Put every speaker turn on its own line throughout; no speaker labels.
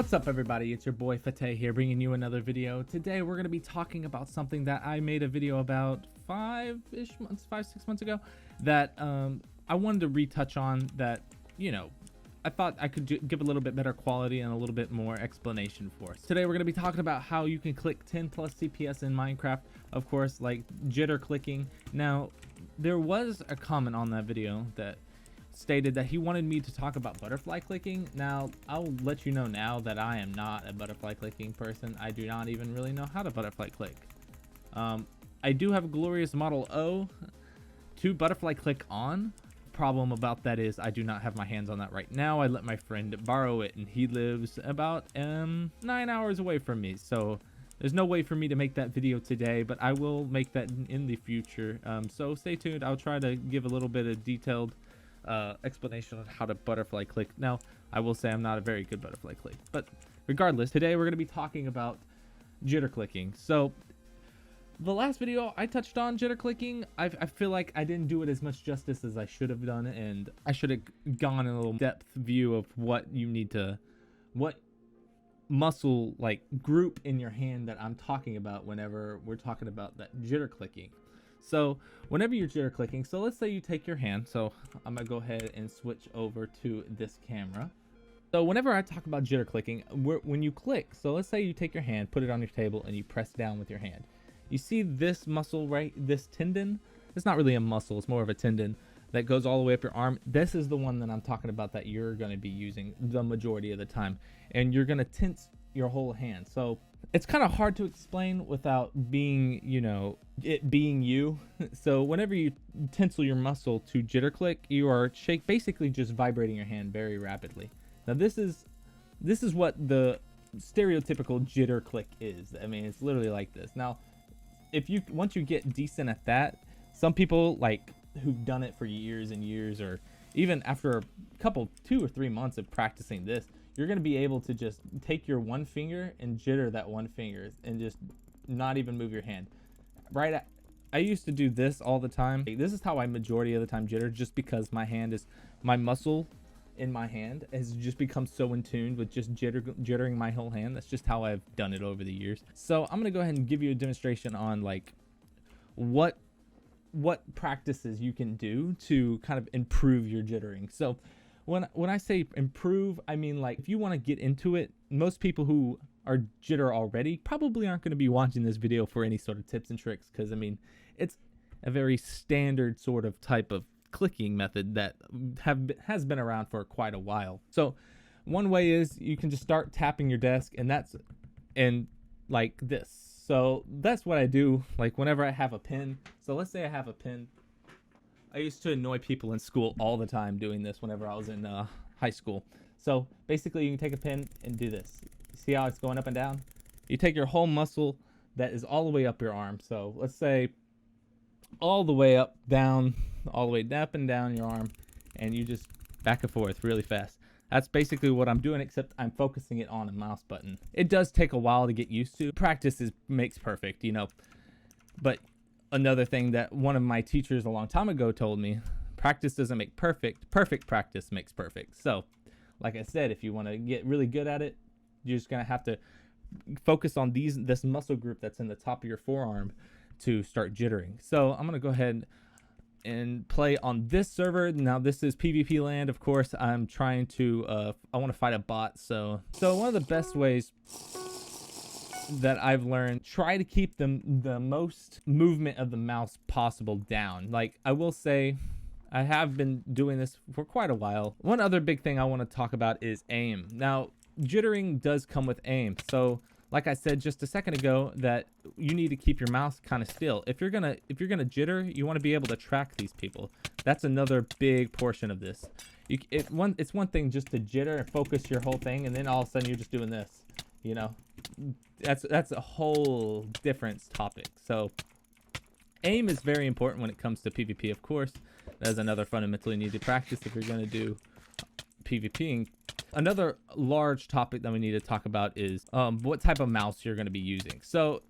What's up, everybody? It's your boy Fatay here, bringing you another video. Today we're going to be talking about something that I made a video about 5-6 months ago that I wanted to retouch on, that I thought I could give a little bit better quality and a little bit more explanation for us. Today we're going to be talking about how you can click 10 plus CPS in Minecraft, of course, like jitter clicking. Now, there was a comment on that video that stated that he wanted me to talk about butterfly clicking. Now, I'll let you know now that I am not a butterfly clicking person. I do not even really know how to butterfly click. I do have a glorious Model O to butterfly click on. Problem about that is I do not have my hands on that right now. I let my friend borrow it, and he lives about 9 hours away from me, so there's no way for me to make that video today, but I will make that in the future. So stay tuned. I'll try to give a little bit of detailed explanation on how to butterfly click. Now, I will say I'm not a very good butterfly click, but regardless, today we're going to be talking about jitter clicking. So the last video I touched on jitter clicking, I feel like I didn't do it as much justice as I should have done, and I should have gone in a little depth view of what you need to, what muscle like group in your hand that I'm talking about whenever we're talking about that jitter clicking. So whenever you're jitter clicking, so let's say you take your hand. So I'm gonna go ahead and switch over to this camera. So whenever I talk about jitter clicking, when you click, so let's say you take your hand, put it on your table, and you press down with your hand. You see this muscle, right? This tendon, it's not really a muscle, it's more of a tendon that goes all the way up your arm. This is the one that I'm talking about that you're gonna be using the majority of the time. And you're gonna tense your whole hand. So it's kind of hard to explain without being, it being you. So whenever you tensile your muscle to jitter click, you are basically just vibrating your hand very rapidly. Now this is what the stereotypical jitter click is. I mean, it's literally like this. Now, once you get decent at that, some people like who've done it for years and years, or even after a couple 2 or 3 months of practicing this, you're going to be able to just take your one finger and jitter that one finger and just not even move your hand. Right? I used to do this all the time. This is how I majority of the time jitter, just because my muscle in my hand has just become so in tune with just jittering my whole hand. That's just how I've done it over the years. So I'm going to go ahead and give you a demonstration on like what practices you can do to kind of improve your jittering. So when I say improve, I mean, like, if you want to get into it, most people who are jitter already probably aren't going to be watching this video for any sort of tips and tricks, because I mean, it's a very standard sort of type of clicking method that has been around for quite a while. So one way is you can just start tapping your desk, and like this. So that's what I do, like whenever I have a pen. So let's say I have a pen. I used to annoy people in school all the time doing this whenever I was in high school. So basically, you can take a pen and do this. See how it's going up and down? You take your whole muscle that is all the way up your arm. So let's say all the way up, down, all the way up and down your arm, and you just back and forth really fast. That's basically what I'm doing, except I'm focusing it on a mouse button. It does take a while to get used to. Practice makes perfect, But another thing that one of my teachers a long time ago told me, practice doesn't make perfect, perfect practice makes perfect. So like I said, if you want to get really good at it, you're just going to have to focus on this muscle group that's in the top of your forearm to start jittering. So I'm going to go ahead and play on this server. Now this is PvP land, of course. I'm trying to I want to fight a bot. So one of the best ways that I've learned, try to keep the most movement of the mouse possible down. Like, I will say I have been doing this for quite a while. One other big thing I want to talk about is aim. Now, jittering does come with aim. So like I said just a second ago, that you need to keep your mouse kind of still. If you're gonna jitter, you want to be able to track these people. That's another big portion of this. It's one thing just to jitter and focus your whole thing, and then all of a sudden you're just doing this. That's a whole different topic. So aim is very important when it comes to PvP, of course. That is another fundamental you need to practice if you're going to do PvPing. Another large topic that we need to talk about is what type of mouse you're going to be using. So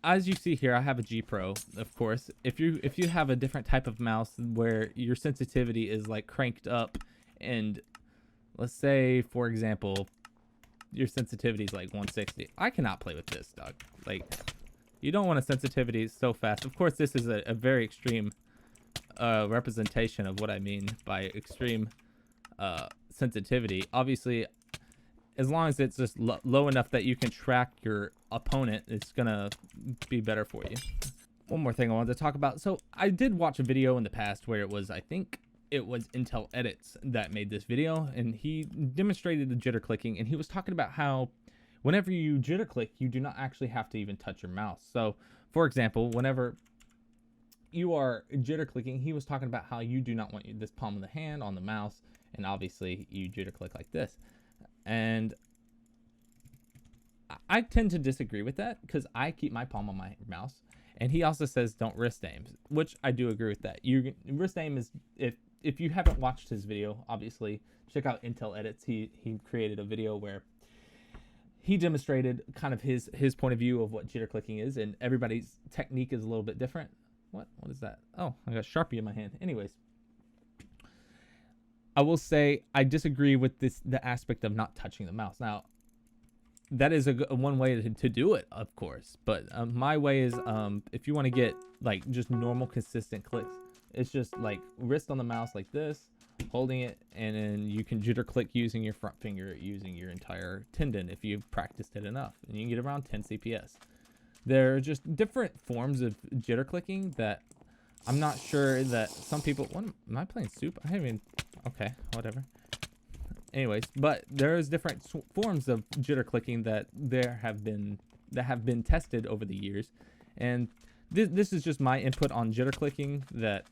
as you see here, I have a GPRO, of course. If you have a different type of mouse where your sensitivity is like cranked up, and let's say, for example, your sensitivity is like 160. I cannot play with this, dog. Like, you don't want a sensitivity so fast. Of course, this is a very extreme representation of what I mean by extreme sensitivity. Obviously, as long as it's just low enough that you can track your opponent, it's gonna be better for you. One more thing I wanted to talk about. So I did watch a video in the past where it was, I think it was Intel Edits that made this video, and he demonstrated the jitter clicking, and he was talking about how whenever you jitter click, you do not actually have to even touch your mouse. So for example, whenever you are jitter clicking, he was talking about how you do not want this palm of the hand on the mouse, and obviously you jitter click like this. And I tend to disagree with that because I keep my palm on my mouse, and he also says don't wrist aim, which I do agree with that. Wrist aim is, if you haven't watched his video, obviously check out Intel Edits. He created a video where he demonstrated kind of his point of view of what jitter clicking is, and everybody's technique is a little bit different. What is that? Oh, I got Sharpie in my hand. Anyways, I will say I disagree with the aspect of not touching the mouse. Now, that is one way to do it, of course, but my way is if you want to get like just normal consistent clicks, it's just like wrist on the mouse like this, holding it, and then you can jitter click using your front finger, using your entire tendon if you've practiced it enough, and you can get around 10 CPS. There are just different forms of jitter clicking that I'm not sure that some people. What am I playing soup? I haven't even. Okay, whatever. Anyways, but there's different forms of jitter clicking that have been tested over the years, and this is just my input on jitter clicking that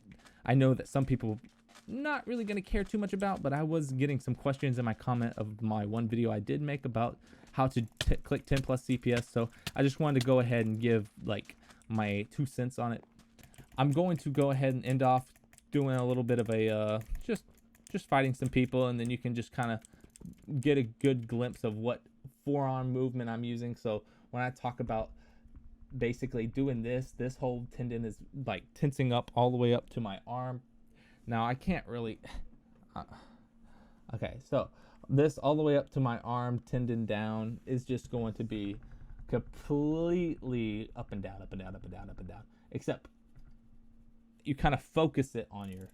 I know that some people not really going to care too much about, but I was getting some questions in my comment of my one video I did make about how to click 10 plus CPS, so I just wanted to go ahead and give like my 2 cents on it. I'm going to go ahead and end off doing a little bit of a just fighting some people, and then you can just kind of get a good glimpse of what forearm movement I'm using. So when I talk about basically doing this whole tendon is like tensing up all the way up to my arm. Now I can't really okay, so this all the way up to my arm, tendon down, is just going to be completely up and down, up and down, up and down, up and down, except you kind of focus it on your.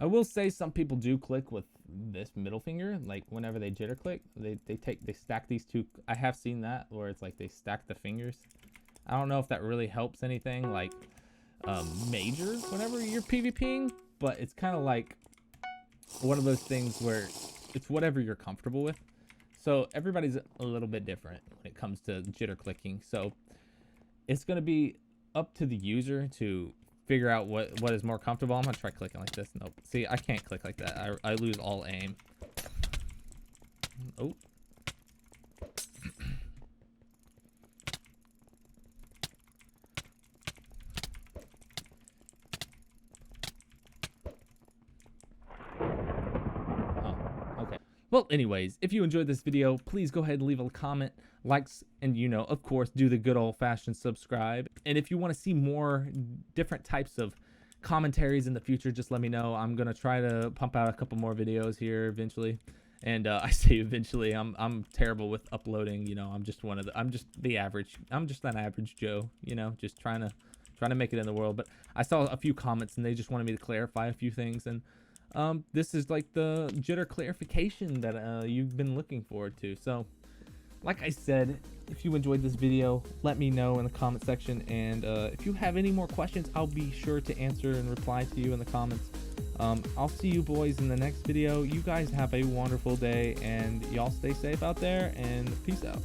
I will say some people do click with this middle finger, like whenever they jitter click, they stack these two. I have seen that where it's like they stack the fingers. I don't know if that really helps anything like major whenever you're PvPing, but it's kind of like one of those things where it's whatever you're comfortable with. So everybody's a little bit different when it comes to jitter clicking. So it's going to be up to the user to figure out what is more comfortable. I'm gonna try clicking like this. Nope. See, I can't click like that. I lose all aim. Oh. Okay. Well, anyways, if you enjoyed this video, please go ahead and leave a comment, likes, and of course, do the good old-fashioned subscribe. And if you want to see more different types of commentaries in the future, just let me know. I'm gonna try to pump out a couple more videos here eventually. And I say eventually. I'm terrible with uploading. I'm just the average. I'm just an average Joe. Just trying to make it in the world. But I saw a few comments, and they just wanted me to clarify a few things, and this is like the jitter clarification that you've been looking forward to. So like I said, if you enjoyed this video, let me know in the comment section, and if you have any more questions, I'll be sure to answer and reply to you in the comments. I'll see you boys in the next video. You guys have a wonderful day, and y'all stay safe out there, and peace out.